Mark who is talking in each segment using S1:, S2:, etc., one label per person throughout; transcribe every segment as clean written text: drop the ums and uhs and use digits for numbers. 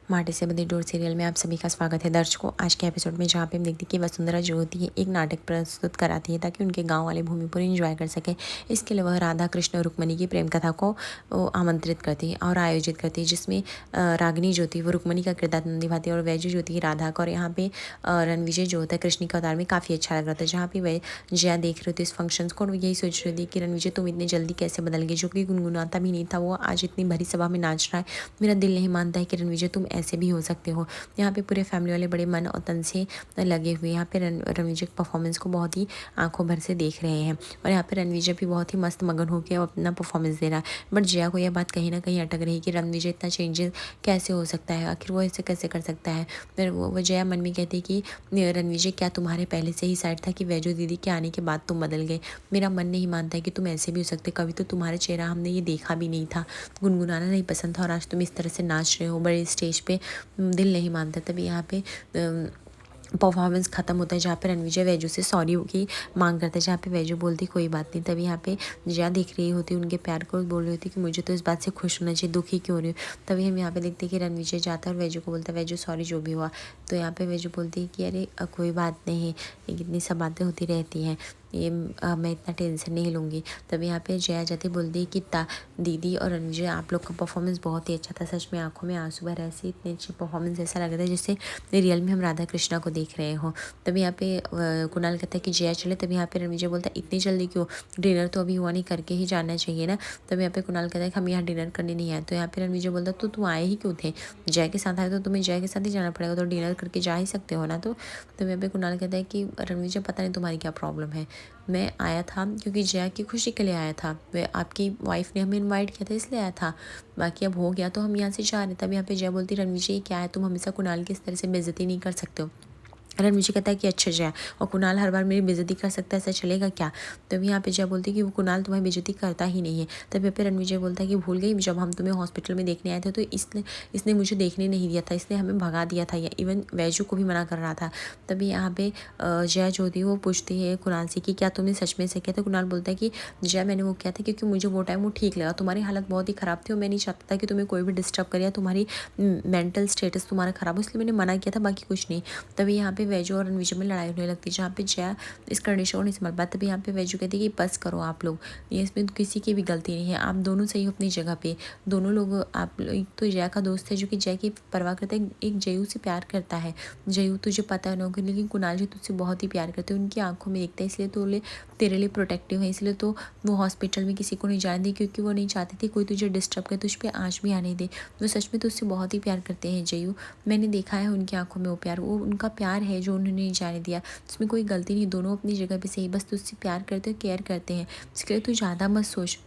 S1: माटी से बंधी डोर सीरियल में आप सभी का स्वागत है दर्शकों। आज के एपिसोड में जहाँ पे हम देखते हैं कि वसुंधरा जो होती है एक नाटक प्रस्तुत कराती है ताकि उनके गांव वाले भूमिपुर एंजॉय कर सके। इसके लिए वह राधा कृष्ण और रुक्मणी की प्रेम कथा को आमंत्रित करती है और आयोजित करती है, जिसमें रागिनी जो थी वो रुक्मणी का किरदार निभाती है और वैजू जो थी राधा का। और यहाँ पे रणविजय जो होता है कृष्ण के अवतार में काफ़ी अच्छा लग रहा था, जहाँ पे वह जया देख रही थी इस फंक्शन को और यही सोच रही थी कि रणविजय तुम इतनी जल्दी कैसे बदल गए। जो कि गुनगुनाता भी नहीं था, वो आज इतनी भरी सभा में नाच रहा है। मेरा दिल नहीं मानता है कि रणविजय तुम ऐसे भी हो सकते हो। यहाँ पे पूरे फैमिली वाले बड़े मन और तन से लगे हुए यहाँ पे रणविजय के परफॉर्मेंस को बहुत ही आंखों भर से देख रहे हैं। और यहाँ पे रणविजय भी बहुत ही मस्त मगन होकर अपना परफॉर्मेंस दे रहा है। बट जया को यह बात कहीं ना कहीं अटक रही है कि रणविजय इतना चेंजेस कैसे हो सकता है, आखिर वो ऐसे कैसे कर सकता है। फिर वो जया मन में कहती कि रणविजय क्या तुम्हारे पहले से ही साइड था कि वैजू दीदी के आने के बाद तुम बदल गए। मेरा मन नहीं मानता है कि तुम ऐसे भी हो सकते। कभी तो तुम्हारा चेहरा हमने ये देखा भी नहीं था, गुनगुनाना नहीं पसंद था, और आज तुम इस तरह से नाच रहे हो बड़े स्टेज पे। दिल नहीं मानता। तभी यहाँ पे परफॉर्मेंस खत्म होता है, जहाँ पे रणविजय वैजू से सॉरी की मांग करता है, जहाँ पे वैजू बोलती कोई बात नहीं। तभी यहाँ पे जया देख रही होती उनके प्यार को, बोल रही होती कि मुझे तो इस बात से खुश होना चाहिए, दुखी क्यों रही हो। तभी हम यहाँ पे देखते हैं कि रणविजय जाता है और वैजू को बोलता है वैजू सॉरी जो भी हुआ। तो यहाँ पे वैजू बोलती है कि अरे कोई बात नहीं, इतनी सब बातें होती रहती हैं, ये मैं इतना टेंशन नहीं लूँगी। तब यहाँ पे जया जाती बोलती है कि दीदी और रणविजय आप लोग का परफॉर्मेंस बहुत ही अच्छा था, सच में आंखों में आंसू भर, ऐसी इतनी अच्छी परफॉर्मेंस, ऐसा लग रहा है जैसे रियल में हम राधा कृष्णा को देख रहे हो। तभी यहाँ पे कुणाल कहता है कि जया चले। तभी यहाँ पे रणविजय बोलता है इतनी जल्दी क्यों, डिनर तो अभी हुआ नहीं, करके ही जाना चाहिए ना। तभी यहाँ पे कुणाल कहता है कि हम यहाँ डिनर करने नहीं आए। तो यहाँ पे रणविजय बोलता तो तुम आए ही क्यों थे, जया के साथ आए तो तुम्हें जया के साथ ही जाना पड़ेगा, तो डिनर करके जा ही सकते हो ना। तो यहाँ पे कुणाल कहता है कि रणविजय पता नहीं तुम्हारी क्या प्रॉब्लम है, मैं आया था क्योंकि जया की खुशी के लिए आया था, वह आपकी वाइफ ने हमें इनवाइट किया था इसलिए आया था, बाकी अब हो गया तो हम यहाँ से जा रहे हैं। तब यहाँ पे जया बोलती रणविजय क्या है, तुम हमेशा कुणाल की इस तरह से बेइज्जती नहीं कर सकते हो। रणविजय कहता है कि अच्छा जया, और कुणाल हर बार मेरी बेइज्जती कर सकता है, ऐसा चलेगा क्या। तभी यहाँ पे जया बोलती है कि वो कुणाल तुम्हारी बेइज्जती करता ही नहीं है। तब यहाँ पे रणविजय बोलता है कि भूल गई, जब हम तुम्हें हॉस्पिटल में देखने आए थे तो इसने मुझे देखने नहीं दिया था, इसने हमें भगा दिया था, या इवन वैजू को भी मना कर रहा था। तभी यहाँ पे जया जो होती है वो पूछती है कुणाल से कि क्या तुमने सच में से किया था। कुणाल बोलता है कि जया मैंने वो किया था क्योंकि मुझे वो टाइम वो ठीक लगा, तुम्हारी हालत बहुत ही ख़राब थी और मैं नहीं चाहता था कि तुम्हें कोई भी डिस्टर्ब करे या तुम्हारी मेंटल स्टेटस तुम्हारा ख़राब हो, इसलिए मैंने मना किया था, बाकी कुछ नहीं। तभी यहाँ पे वैजू और रणविजय में लड़ाई होने लगती है, जहाँ पे जया इस कंडीशन को नहीं समझ पाती। तभी यहाँ पे वैजू कहती है कि बस करो आप लोग, ये इसमें किसी की भी गलती नहीं है, आप दोनों सही हो अपनी जगह पे, दोनों लोग। आप एक तो जया का दोस्त है जो कि जया की परवाह करता है, एक जयू से प्यार करता है। जयू तुझे पता है ना, लेकिन कुणाल जी तुझसे बहुत ही प्यार करते हैं, उनकी आंखों में देखता है, इसलिए तो तेरे लिए प्रोटेक्टिव है, इसलिए तो वो हॉस्पिटल में किसी को नहीं जाने दी, क्योंकि वो नहीं चाहती थी कोई तुझे डिस्टर्ब करे, तुझ पे आँच भी आने दे। वो सच में तुझसे बहुत ही प्यार करते हैं जयू, मैंने देखा है उनकी आंखों में वो प्यार, वो उनका प्यार है जो उन्होंने नहीं जाने दिया, उसमें कोई गलती नहीं, दोनों अपनी जगह पे सही, बस तुझसे प्यार करते हैं, केयर करते हैं, इसके लिए तू ज़्यादा मत सोच।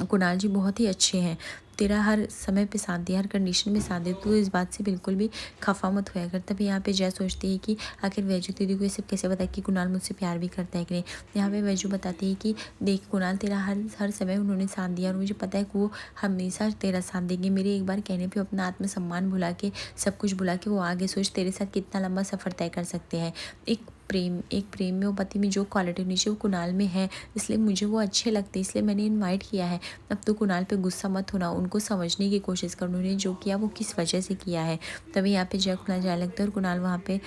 S1: कुणाल जी बहुत ही अच्छे हैं, तेरा हर समय पे साथ दिया, हर कंडीशन में साथ दिया, तो इस बात से बिल्कुल भी खफा मत होया कर। तभी यहाँ पे जया सोचती है कि आखिर वैजू दीदी को ये सब कैसे पता कि कुणाल मुझसे प्यार भी करता है कि नहीं। यहाँ पे वैजू बताती है कि देख कुणाल तेरा हर समय उन्होंने साथ दिया और मुझे पता है कि वो हमेशा तेरा साथ देंगे। मेरे एक बार कहने पर अपना आत्मसम्मान भुला के, सब कुछ भुला के वो आगे सोच तेरे साथ कितना लंबा सफ़र तय कर सकते हैं। एक प्रेम में और पति में जो क्वालिटी नीचे वो कुणाल में है, इसलिए मुझे वो अच्छे लगते, इसलिए मैंने इनवाइट किया है। अब तो कुणाल पे गुस्सा मत होना, उनको समझने की कोशिश कर, उन्होंने जो किया वो किस वजह से किया है। तभी यहाँ पे जय कुणाल जाने लगता है और कुणाल वहाँ पे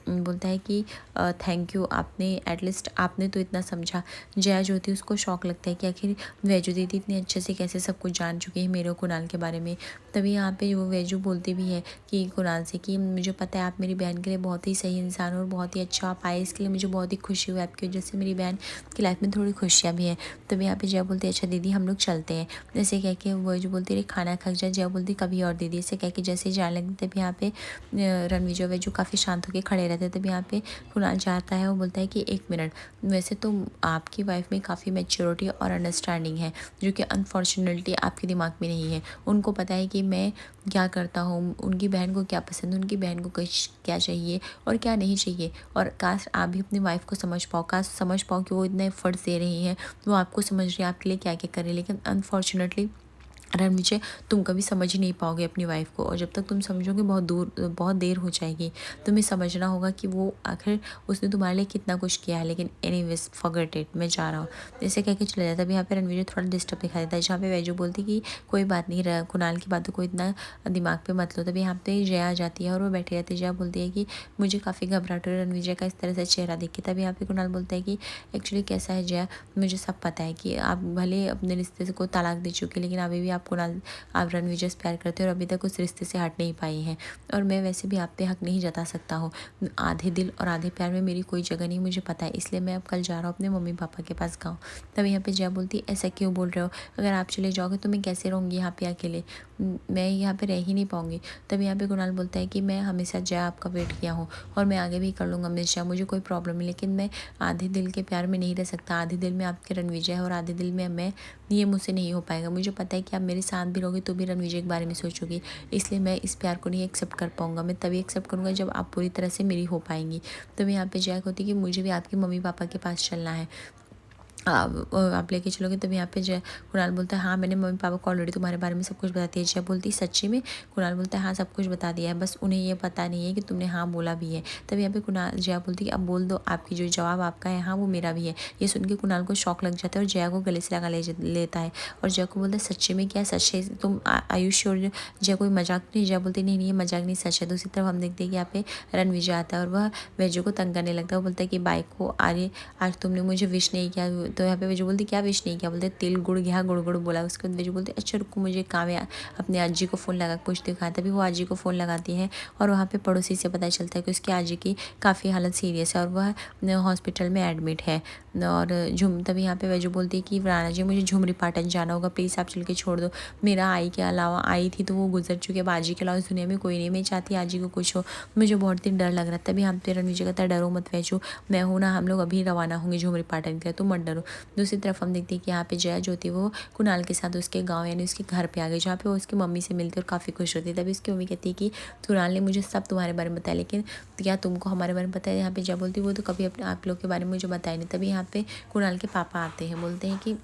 S1: बोलता है कि थैंक यू, आपने एटलीस्ट आपने तो इतना समझा। जया जो होती है उसको शौक लगता है कि आखिर वैजू दीदी इतने अच्छे से कैसे सब कुछ जान चुकी है मेरे और कुणाल के बारे में। तभी यहाँ पे वो वैजू बोलती भी है कि कुणाल से कि मुझे पता है आप मेरी बहन के लिए बहुत ही सही इंसान हो और बहुत ही अच्छा आप आए, इसके लिए मुझे बहुत ही खुशी हुई, आपकी वजह से मेरी बहन की लाइफ में थोड़ी खुशियाँ भी हैं। तभी यहाँ पे जया बोलती है अच्छा दीदी हम लोग चलते हैं, जैसे कह के वो जो बोलती रही खाना खा जा। जया बोलती कभी और दीदी, ऐसे कह के जैसे जाने लगती। तभी यहाँ पे रणविजय वैजू काफ़ी शांत होकर खड़े रहते हैं। तभी यहाँ पे कुणाल जाता है, वो बोलता है कि एक मिनट, वैसे तो आपकी वाइफ में काफ़ी मैच्योरिटी और अंडरस्टैंडिंग है, जो कि अनफॉर्चुनेटली आपके दिमाग में नहीं है। उनको पता है कि मैं क्या करता हूँ, उनकी बहन को क्या पसंद है, उनकी बहन को क्या चाहिए और क्या नहीं चाहिए, और काश आप भी अपनी वाइफ को समझ पाओ, काश समझ पाओ कि वो इतने एफर्ट्स दे रही हैं, वो आपको समझ रही है आपके लिए क्या क्या कर रही है। लेकिन अनफॉर्चुनेटली रणविजय, तुम कभी समझ ही नहीं पाओगे अपनी वाइफ को, और जब तक तुम समझोगे बहुत देर हो जाएगी। तुम्हें समझना होगा कि वो आखिर उसने तुम्हारे लिए कितना कुछ किया है। लेकिन एनीवेज फॉरगेट इट, मैं जा रहा हूँ। ऐसे कह के चला जाता है। अब यहाँ पे रणविजय थोड़ा डिस्टर्ब दिखा देता है, जहाँ पे वैजू बोलती कि कोई बात नहीं, कुणाल की बातों को इतना दिमाग पे मत लो। तभी यहाँ पे जया आ जाती है और वो बैठी रहती है। जया बोलती है कि मुझे काफ़ी घबराहट हो रही है रणविजय का इस तरह से चेहरा देख के। तभी यहाँ पे कुणाल बोलता है कि एक्चुअली कैसा है जया, मुझे सब पता है कि आप भले अपने रिश्ते से को तलाक दे चुके, लेकिन अभी भी आप कुणाल, आप रणविजय से प्यार करते हो और अभी तक उस रिश्ते से हट नहीं पाई हैं। और मैं वैसे भी आप पे हक नहीं जता सकता हूँ। आधे दिल और आधे प्यार में मेरी कोई जगह नहीं, मुझे पता है। इसलिए मैं अब कल जा रहा हूँ अपने मम्मी पापा के पास गाँव। तभी यहाँ पे जया बोलती, ऐसा क्यों बोल रहे हो? अगर आप चले जाओगे तो मैं कैसे रहूँगी यहाँ पे अकेले? मैं यहाँ पे रह ही नहीं पाऊँगी। तभी यहाँ पे कुणाल बोलता है कि मैं हमेशा जया आपका वेट किया हूँ और मैं आगे भी कर लूँगा हमेशा, मुझे कोई प्रॉब्लम नहीं। लेकिन मैं आधे दिल के प्यार में नहीं रह सकता। आधे दिल में आपके रणविजय है और आधे दिल में मैं, ये मुझसे नहीं हो पाएगा। मुझे पता है कि आप मेरे साथ भी रहोगे तो भी रणविजय के बारे में सोचोगी, इसलिए मैं इस प्यार को नहीं एक्सेप्ट कर पाऊँगा। मैं तभी एक्सेप्ट करूँगा जब आप पूरी तरह से मेरी हो पाएंगी। तभी यहाँ पे जया होती है कि मुझे भी आपके मम्मी पापा के पास चलना है, आप लेके चलोगे? तब यहाँ पे जय कुणाल बोलता है, हाँ मैंने मम्मी पापा को ऑलरेडी तुम्हारे बारे में सब कुछ बता दिया। जय बोलती, सच्ची में? कुणाल बोलता है, हाँ सब कुछ बता दिया है, बस उन्हें ये पता नहीं है कि तुमने हाँ बोला भी है। तब यहाँ पे कुणाल, जया बोलती है, अब बोल दो, आपकी जो जवाब आपका है हाँ वो मेरा भी है। ये सुन के कुणाल को शौक लग जाता है और जया को गले से लगा लेता है और जया को बोलता है, सच्ची में? क्या सच है? तुम आयुष्य? जया कोई मजाक नहीं? जया बोलती, नहीं नहीं ये मजाक नहीं, सच है। दूसरी तरफ हम देखते हैं कि यहाँ पे रणविजय आता है और वह वैजू को तंग करने लगता है। वो बोलता है कि बाइक को, अरे आज तुमने मुझे विश नहीं किया। तो यहाँ पे वैजू बोलती, क्या विश नहीं किया? बोलते तिल गुड़ गया, गुड़ गुड़ बोला। उसके बाद वैजू बोलते, अच्छा रुको मुझे काम है, अपने आजी को फ़ोन लगा पूछती हूँ कहाँ। तभी वो आजी को फ़ोन लगाती है और वहाँ पे पड़ोसी से पता चलता है कि उसकी आजी की काफ़ी हालत सीरियस है और वह हॉस्पिटल में एडमिट है। और तभी यहाँ पे वैजू बोलती है कि राणा जी मुझे झुमरी पाटन जाना होगा, प्लीज़ आप चल के छोड़ दो। मेरा आई के अलावा, आई थी तो वो गुजर चुकी है, अब आजी के अलावा इस दुनिया में कोई नहीं। मैं चाहती आजी को कुछ हो, मुझे बहुत ही डर लग रहा है। तभी हम पे रणविजय कहता है, डरो मत वैजू, मैं हूँ ना, हम लोग अभी रवाना होंगे झुमरी पाटन के लिए, तुम मत डरो। दूसरी तरफ हम देखते हैं कि यहाँ पे जया जो थी वो कुणाल के साथ उसके गांव यानी उसके घर पे आ गई, जहाँ पे वो उसकी मम्मी से मिलती और काफ़ी खुश होती है। तभी उसकी मम्मी कहती है कि कुणाल ने मुझे सब तुम्हारे बारे में बताया, लेकिन क्या तुमको हमारे बारे में पता है? यहाँ पे जया बोलती वो तो कभी अपने आप लोग के बारे में मुझे बताया नहीं। तभी यहाँ पे कुणाल के पापा आते हैं, बोलते हैं कि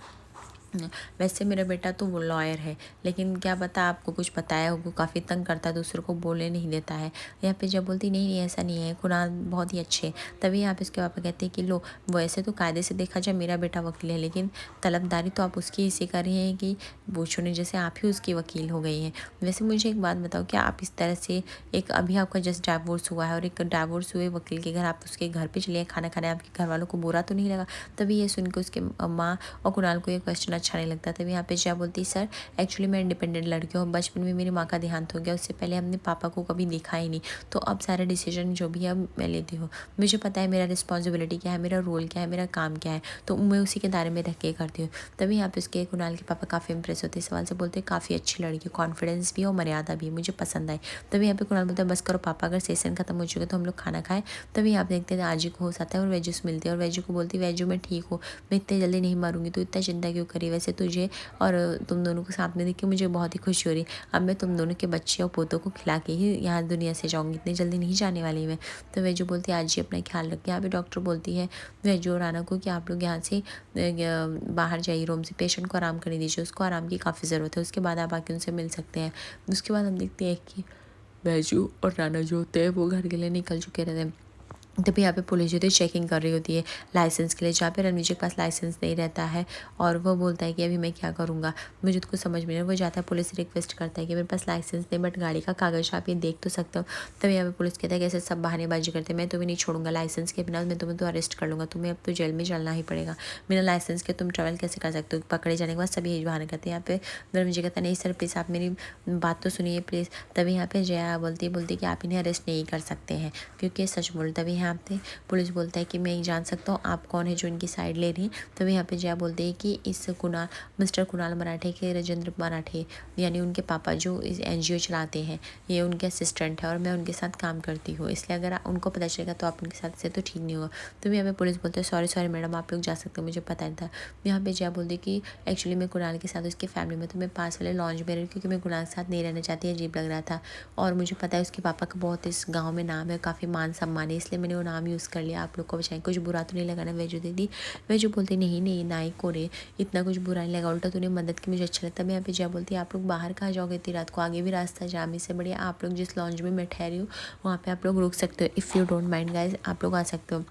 S1: वैसे मेरा बेटा तो वो लॉयर है, लेकिन क्या पता आपको कुछ बताया हो, काफ़ी तंग करता है, दूसरों को बोलने नहीं देता है। यहाँ पे जब बोलती, नहीं नहीं ऐसा नहीं है, कुणाल बहुत ही अच्छे। तभी यहाँ पे उसके पापा कहते हैं कि लो, वैसे तो कायदे से देखा जाए मेरा बेटा वकील है, लेकिन तलबदारी तो आप उसकी इसी कर रही हैं कि पूछो नहीं, जैसे आप ही उसकी वकील हो गई हैं। वैसे मुझे एक बात बताओ, क्या आप इस तरह से, एक अभी आपका जस्ट डाइवोर्स हुआ है और एक डाइवोर्स हुए वकील के घर आप उसके घर पे चले खाना खाने, आपके घर वालों को बुरा तो नहीं लगा? तभी ये सुन के उसके माँ और कुणाल को ये क्वेश्चन अच्छा नहीं लगता। तभी यहाँ पे जया बोलती, सर एक्चुअली मैं इंडिपेंडेंट लड़की हूँ, बचपन में मेरी माँ का देहांत हो गया, उससे पहले हमने पापा को कभी देखा ही नहीं, तो अब सारा डिसीजन जो भी है मैं लेती हूँ। मुझे पता है मेरा रिस्पॉन्सिबिलिटी क्या है, मेरा रोल क्या है, मेरा काम क्या है, तो मैं उसी के दायरे में रह के करती हूँ। तभी यहाँ पे उसके कुणाल के पापा काफ़ी इंप्रेस होते हैं, सवाल से बोलते, काफ़ी अच्छी लड़की, कॉन्फिडेंस भी है और मर्यादा भी है, मुझे पसंद आई। तभी यहाँ पे कुणाल बोलता है, बस करो पापा, अगर सेशन खत्म हो चुका तो हम लोग खाना खाएं। तभी आप देखते हैं आजी को होश आता है और वैजू से मिलती है और वैजू को बोलती, वैजू मैं ठीक हूँ, मैं इतने जल्दी नहीं मरूंगी, तो इतना चिंता क्यों करी? वैसे तुझे और तुम दोनों को साथ में देख के मुझे बहुत ही खुशी हो रही। अब मैं तुम दोनों के बच्चे और पोतों को खिला के ही यहाँ दुनिया से जाऊँगी, इतनी जल्दी नहीं जाने वाली मैं। तो वैजू बोलती है, आज ही अपना ख्याल रखें। यहाँ पे डॉक्टर बोलती है वैजू और राना को कि आप लोग यहाँ से बाहर जाइए, रूम से, पेशेंट को आराम करने दीजिए, उसको आराम की काफ़ी ज़रूरत है, उसके बाद आप आके उनसे मिल सकते हैं। उसके बाद हम देखते हैं कि वैजू और राना जो होते हैं वो घर के लिए निकल चुके रहते हैं। तभी यहाँ पे पुलिस जो थी चेकिंग कर रही होती है लाइसेंस के लिए, जहाँ पे रणविजय के पास लाइसेंस नहीं रहता है और वो बोलता है कि अभी मैं क्या करूँगा, मुझे तो कुछ समझ में नहीं। वो जाता है, पुलिस से रिक्वेस्ट करता है कि मेरे पास लाइसेंस नहीं, बट गाड़ी का कागज़ आप ये देख तो सकते हो। तभी यहाँ पे पुलिस कहता है कि ऐसे सब बहानेबाजी करते हैं, मैं तुम्हें नहीं छोड़ूंगा, लाइसेंस के बिना मैं तुम्हें तो अरेस्ट कर लूँगा, तुम्हें अब तो जेल में चलना ही पड़ेगा, बिना लाइसेंस के तुम ट्रैवल कैसे कर सकते हो? पकड़े जाने के बाद सभी यही बहाने करते हैं। यहाँ पे रणविजय कहता है, नहीं सर प्लीज़ आप मेरी बात तो सुनिए प्लीज़। तभी यहाँ पे जया बोलती कि आप इन्हें अरेस्ट नहीं कर सकते हैं क्योंकि सच बोल। तभी यहाँ पे पुलिस बोलता है कि मैं ही जान सकता हूँ आप कौन है जो इनकी साइड ले रही हैं। तभी यहाँ पे जया बोलते हैं कि इस मिस्टर कुणाल मराठे के राजेंद्र मराठे यानी उनके पापा जो इस NGO चलाते हैं, ये उनके असिस्टेंट है और मैं उनके साथ काम करती हूँ, इसलिए अगर उनको पता चलेगा तो आप उनके साथ से तो ठीक नहीं होगा। तभी यहाँ पे पुलिस बोलते हैं, सॉरी मैडम आप लोग जा सकते हो, मुझे पता नहीं था। यहाँ पे जया बोलती कि एक्चुअली मैं कुणाल के साथ उसकी फैमिली में, तो मैं पास वाले लॉन्च में रही क्योंकि मैं कुणाल के साथ नहीं रहना चाहती, अजीब लग रहा था और मुझे पता है उसके पापा का बहुत इस गाँव में नाम है, काफ़ी मान सम्मान है, इसलिए मैंने मैंने वो नाम यूज़ कर लिया, आप लोग को बचाएं, कुछ बुरा तो नहीं लगा ना वैजू दीदी। वैजू बोलती नहीं नहीं ना ही को रे, इतना कुछ बुरा नहीं लगा, उल्टा तूने मदद की, मुझे अच्छा लगता है। मैं यहाँ पे जया बोलती है आप लोग बाहर कहाँ जाओगे इतनी रात को, आगे भी रास्ता जाम, इससे बढ़िया आप लोग जिस लॉन्ज में मैं ठहरी हूँ वहाँ पे आप लोग रुक सकते हो, if you don't mind guys, आप लोग आ सकते हो।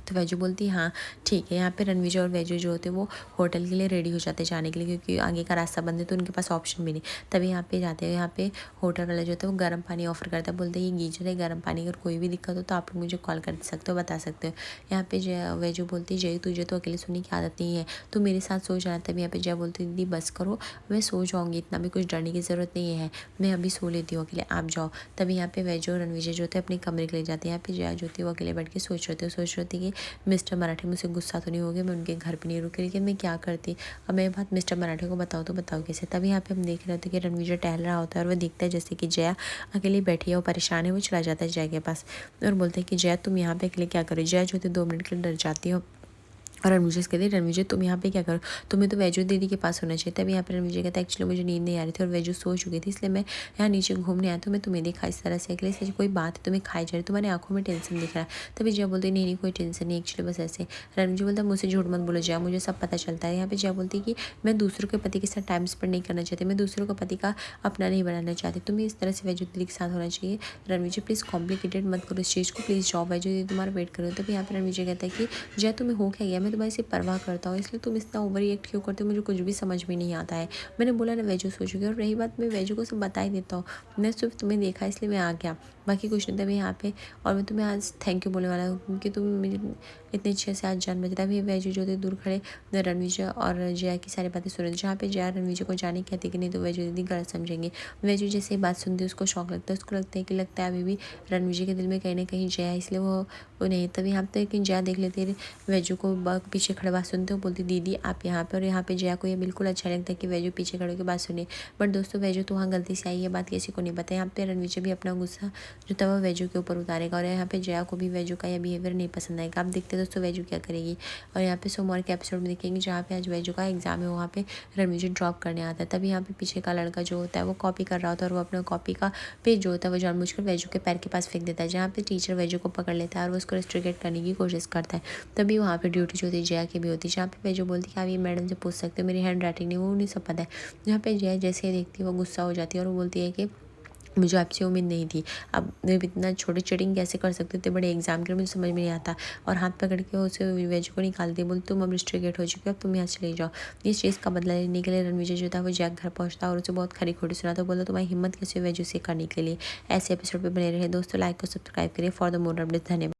S1: तो वैजू बोलती है हाँ ठीक है। यहाँ पे रणवीर और वैजू जो होते हैं वो होटल के लिए रेडी हो जाते हैं जाने के लिए, क्योंकि आगे का रास्ता बंद है तो उनके पास ऑप्शन भी नहीं। तभी यहाँ पे जाते हैं, यहाँ पे होटल वाला जो होता है वो गर्म पानी ऑफर करता है, बोलते हैं ये गीजर है गर्म पानी, अगर कोई भी दिक्कत हो तो आप लोग मुझे कॉल कर सकते हो, बता सकते हो। यहाँ पे वैजू बोलती है जय तुझे तो अकेले सोने की आदत नहीं है, तो मेरे साथ सो जाना। तभी यहाँ पे जय बोलती दीदी बस करो, मैं सो जाऊँगी, इतना भी कुछ डरने की ज़रूरत नहीं है, मैं अभी सो लेती हूँ अकेले, आप जाओ। तभी यहाँ पे वैजू और रणवीर जो होते हैं अपने कमरे के लिए जाते हैं। यहाँ पे जया जो होती है वो अकेले बैठ के सोच रही थी कि मिस्टर मराठी मुझसे गुस्सा तो नहीं हो गया, मैं उनके घर पे नहीं रुकी, लेकिन मैं क्या करती, अब मैं बात मिस्टर मराठी को बताऊँ तो बताऊँ कैसे। तभी यहाँ पे हम देख रहे होते कि रणवीर टहल रहा होता है और वह दिखता है जैसे कि जया अकेली बैठी है, वो परेशान है, वो चला जाता है जया के पास और बोलते हैं कि जया तुम यहाँ पे अकेले क्या करो। जया जो होती 2 मिनट के लिए डर जाती हो और रणवीर कहते हैं रणवीर तुम यहाँ पे क्या करो, तुम्हें तो वैजू दीदी के पास होना चाहिए। तभी यहाँ पे रणवीर कहता है एक्चुअली मुझे नींद नहीं आ रही थी और वैजू सो चुकी थी, इसलिए मैं यहाँ नीचे घूमने आया तो मैं तुम्हें देखा इस तरह से अकेले से, कोई बात है तुम्हें खाई जा रही, तुम्हारी आंखों में टेंशन दिख रहा है। तभी जया बोलती नहीं नहीं कोई टेंशन नहीं, एक्चुअली बस ऐसे। रणवीर बोलता मुझसे झूठ मत बोलो जया, मुझे सब पता चलता है। यहाँ पे जया बोलती कि मैं दूसरों के पति के साथ टाइम स्पेंड नहीं करना चाहती, मैं दूसरों का पति का अपना नहीं बनाना चाहती, तुम्हें इस तरह से वैजू दीदी के साथ होना चाहिए। रणवीर जी प्लीज़ कॉम्प्लिकेटेड मत करो इस चीज़ को, प्लीज़ जाओ, वैजू दीदी तुम्हारा वेट करो। तभी यहाँ पे रणवीर जी कहता है कि जया तुम्हें हो क्या गया, मैं तुम्हारी सिर्फ परवाह करता हूँ, इसलिए तुम इतना ओवर रिएक्ट क्यों करते हो, मुझे कुछ भी समझ में नहीं आता है। मैंने बोला ना वैजू सो चुकी है, और रही बात मैं वैजू को सब बता ही देता हूँ, मैं सिर्फ तुम्हें देखा इसलिए मैं आ गया, बाकी कुछ नहीं था मैं यहाँ पे। और मैं तुम्हें आज थैंक यू बोलने वाला हूँ क्योंकि तुम मेरी इतने अच्छे से आज जान बच रहा है। वैजू जो थे दूर खड़े रणवीर और जया की सारी बातें सुन रहे थे, जहाँ पे जया रणवीर को जाने कहती कि नहीं तो वैजू दीदी गलत समझेंगे। वैजू जैसे बात सुनती है उसको शौक लगता है, उसको लगता है अभी भी रणवीर के दिल में कहीं ना कहीं जया है, इसलिए वो नहीं। तभी यहाँ पे लेकिन जया देख लेती है वैजू को पीछे खड़े बात सुनते हो, बोलती दीदी आप यहाँ पे, और यहाँ पे जया को ये बिल्कुल अच्छा लगता है कि वैजू पीछे खड़े के बात सुने। बट दोस्तों वैजू तो वहाँ गलती से आई है, बात किसी को नहीं पता। यहाँ पे रणवीर भी अपना गुस्सा जो था वो वैजू के ऊपर उतारेगा, और यहाँ पे जया को भी वैजू का यह बिहेवियर नहीं पसंद आएगा। आप देखते हैं दोस्तों वैजू क्या करेगी। और यहाँ पे सोमवार के एपिसोड में देखेंगे जहाँ पे आज वैजू का एग्जाम है, वहाँ पे रणवीर ड्रॉप करने आता है। तभी यहाँ पे पीछे का लड़का जो होता है वो कॉपी कर रहा होता है, और वो अपना कॉपी का पेज जो होता है वो जानबूझकर वैजू के पैर के पास फेंक देता है, जहाँ पे टीचर वैजू को पकड़ लेता है और वो उसको रेस्ट्रिकेट करने की कोशिश करता है। तभी वहाँ पे ड्यूटी जो होती है जया की भी होती है, जहाँ पे वैजू बोलती है आप ये मैडम से पूछ सकते हो, मेरी हैंड राइटिंग नहीं, वो उन्हें सब पता है। जहाँ पे जया जैसे ही देखती है वो गुस्सा हो जाती है और वो बोलती है कि मुझे आपसे उम्मीद नहीं थी, अब इतना छोटी चीटिंग कैसे कर सकते थे बड़े एग्जाम के, मुझे समझ में नहीं आता। और हाथ पकड़ के उसे वैजू को निकाल दी, बोल तुम अब रिस्ट्रिकेट हो चुकी हो, अब तुम यहाँ चले जाओ। इस चीज़ का बदला लेने के लिए रणवीर जो था वो जैक घर पहुँचता और उसे बहुत खरी खोटी सुना, तो बोलता तुम्हारी हिम्मत कैसे वैजू से करने के लिए। ऐसे एपिसोड पर बने रहे दोस्तों, लाइक और सब्सक्राइब करिए फॉर द मोर अपडेट्स। धन्यवाद।